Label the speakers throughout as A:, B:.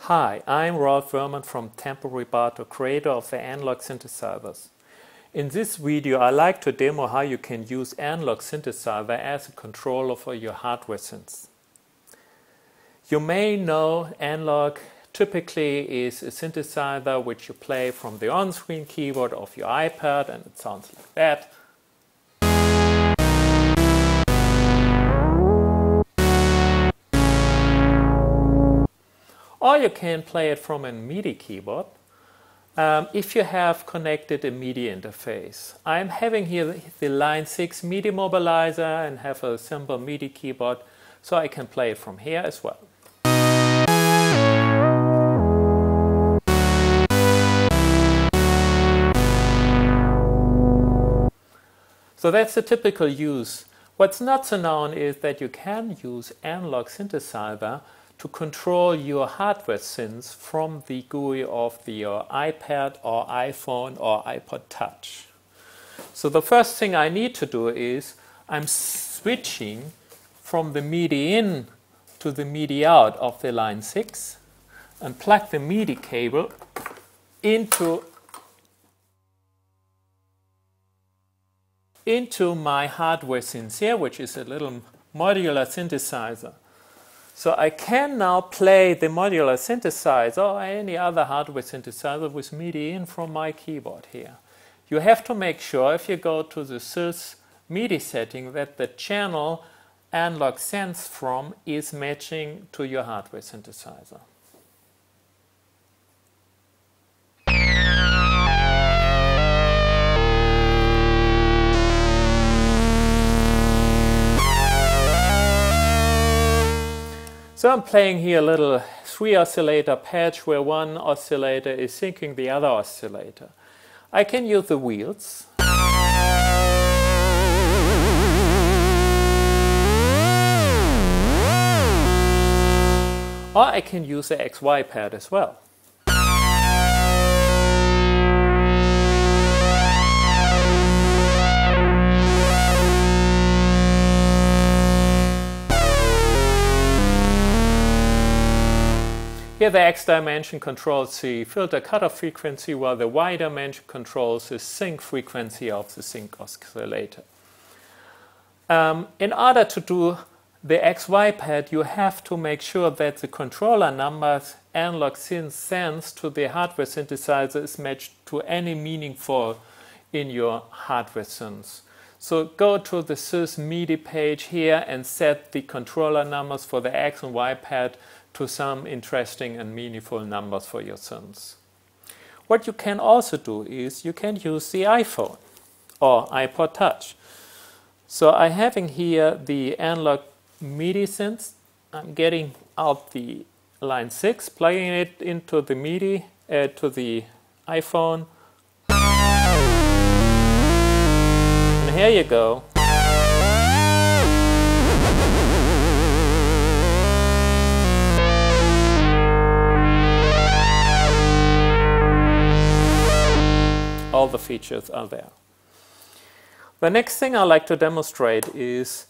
A: Hi, I'm Rolf Werman from Temporary Barto, creator of the NLog synthesizers. In this video, I like to demo how you can use NLog synthesizer as a controller for your hardware synths. You may know NLog typically is a synthesizer which you play from the on-screen keyboard of your iPad, and it sounds like that. Or you can play it from a MIDI keyboard if you have connected a MIDI interface. I'm having here the line 6 MIDI mobilizer and have a simple MIDI keyboard, so I can play it from here as well. So that's the typical use. What's not so known is that you can use NLog synthesizer to control your hardware synths from the GUI of your iPad or iPhone or iPod Touch. So the first thing I need to do is I'm switching from the MIDI in to the MIDI out of the line 6 and plug the MIDI cable into my hardware synth here, which is a little modular synthesizer. So I can now play the modular synthesizer or any other hardware synthesizer with MIDI in from my keyboard here. You have to make sure if you go to the Synths MIDI setting that the channel NLog sends from is matching to your hardware synthesizer. So I'm playing here a little 3 oscillator patch where one oscillator is syncing the other oscillator. I can use the wheels. Or I can use the XY pad as well. Here the X dimension controls the filter cutoff frequency, while the Y dimension controls the sync frequency of the sync oscillator. In order to do the XY pad, you have to make sure that the controller numbers NLog synth sends to the hardware synthesizer is matched to any meaningful in your hardware synths. So go to the Synths MIDI page here and set the controller numbers for the X and Y pad to some interesting and meaningful numbers for your synths. What you can also do is you can use the iPhone or iPod Touch. So I'm having here the NLog MIDI synths. I'm getting out the line 6, plugging it into the MIDI, to the iPhone. And here you go. All the features are there. The next thing I like to demonstrate is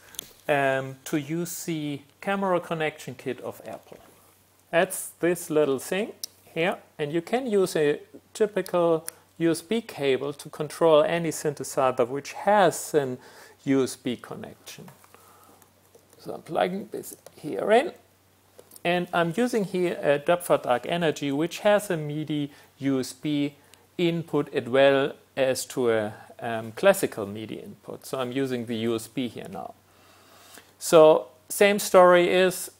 A: to use the camera connection kit of Apple. That's this little thing here, and you can use a typical USB cable to control any synthesizer which has an USB connection. So I'm plugging this here in, and I'm using here a Dupfer Dark Energy which has a MIDI USB input as well as to a classical MIDI input. So I'm using the USB here now. So same story is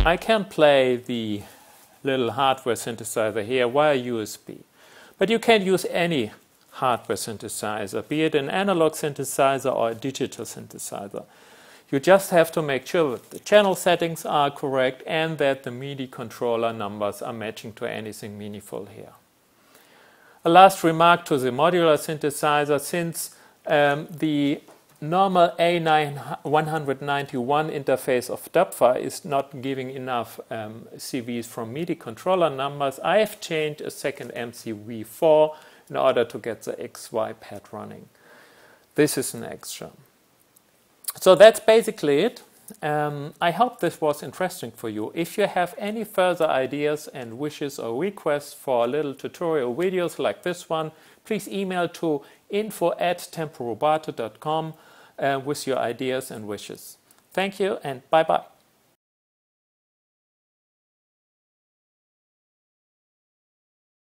A: I can play the little hardware synthesizer here via USB. But you can use any hardware synthesizer, be it an analog synthesizer or a digital synthesizer. You just have to make sure that the channel settings are correct and that the MIDI controller numbers are matching to anything meaningful here. A last remark to the modular synthesizer: since the normal A191 interface of Dupfer is not giving enough CVs from MIDI controller numbers, I have changed a second MCV4 in order to get the XY pad running. This is an extra. So that's basically it. I hope this was interesting for you. If you have any further ideas and wishes or requests for little tutorial videos like this one, please email to info@temporobato.com with your ideas and wishes. Thank you and bye-bye.